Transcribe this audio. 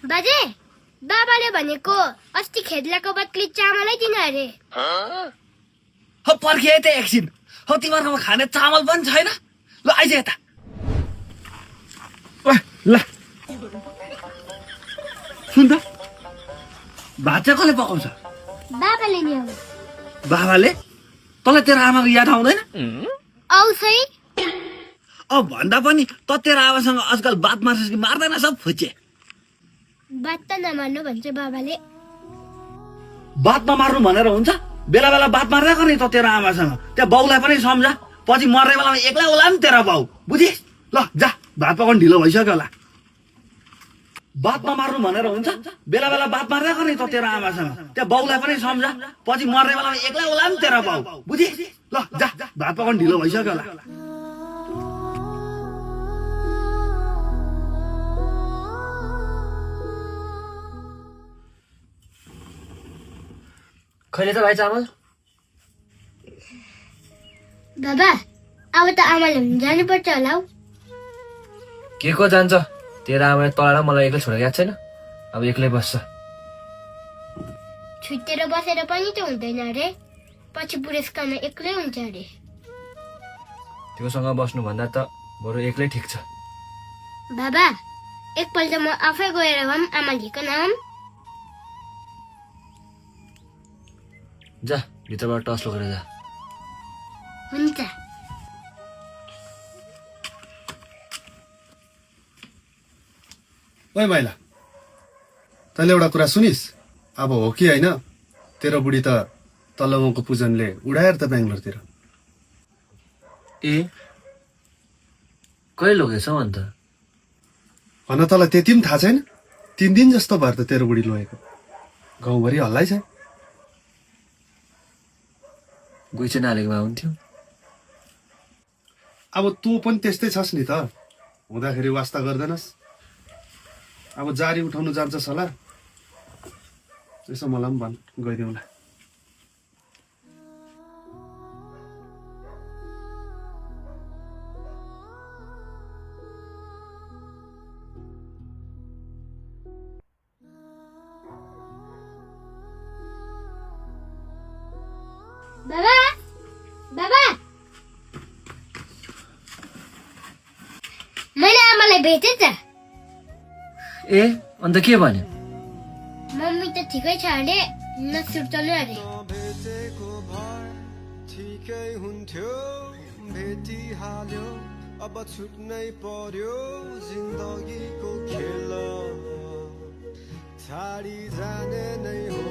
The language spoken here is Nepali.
बाजे बाबाले भनेको अस्ति खेद्लाको बदली चामलै दिनु अरे हो पर्खिए त एकछिन हो तिमीहरूकोमा खाने चामल पनि छैन ल आइज यता ल सुन त भात चाहिँ कसले पकाउँछ बाबाले नि आउनु बाबाले तँलाई तेरो आमाको याद आउँदैन आउँछ है अब भन्दा पनि त तेरो आमासँग आजकल बात मार्छस् कि मार्दैन सब फुचे बात त नमार्नु भन्छ बाबाले बात नमार्नु भनेर हुन्छ बेला बेला बात मार्दै गर्ने त तेरो आमासँग त्यहाँ बाउलाई पनि सम्झा पछि मर्ने बेलामा एक्लै होला नि तेरो बाउ बुझिस् ल जा भात पकाउनु ढिलो भइसक्यो होला बात नमार्नु भनेर हुन्छ बेला बेला बात मार्दै गर्ने त तेरो आमासँग त्यहाँ बाउलाई पनि सम्झा पछि मर्ने बेलामा एक्लै होला नि तेरो बाउ बुझिस् ल जा भात पकाउनु ढिलो भइसक्यो होला खैले त भाइ चामल बाबा अब त आमाले जानुपर्छ होला हौ के को जान्छ तेरो आमाले तँलाई र मलाई एक्लै छोडेर गएको छैन अब एक्लै बस्छ छुट्टेर बसेर पनि त हुँदैन अरे पछि बुढेसकालमा एक्लै हुन्छ अरे त्योसँग बस्नु भन्दा त बरु एक्लै ठिक छ बाबा एकपल्ट म आफै गएर भए पनि आमा लिकन आऊँ जा भित्रबाट टस लगेर जा हुन्छ ओइ माइला तैँले एउटा कुरा सुनिस् अब हो कि होइन तेरो बुढी त तल्लो गाउँको पूजनले उडाएर त बेङ्गलोरतिर ए कहिले लगेछौ अन्त भन तँलाई त्यति पनि थाहा छैन 3 दिन जस्तो भएर त तेरो बुढी लगेको गाउँभरि हल्लाइ छ गइ चाहिँ नालेकोमा हुन्थ्यो अब तँ पनि त्यस्तै छस् नि त हुँदाखेरि वास्ता गर्दैनस् अब जारी उठाउनु जान्छस् होला यसो मलाई पनि भन् गइदिउँला बाबा बाबा मैले आमालाई भेटेँ त ए अन्त के भन्यो मम्मी त ठिकै छ अरे नसुर्ताउनु अरे भेटेको भए ठिकै हुन्थ्यो भेटिहाल्यो अब छुट्नै पर्यो जिन्दगीको खेल छाडी जाने नै हो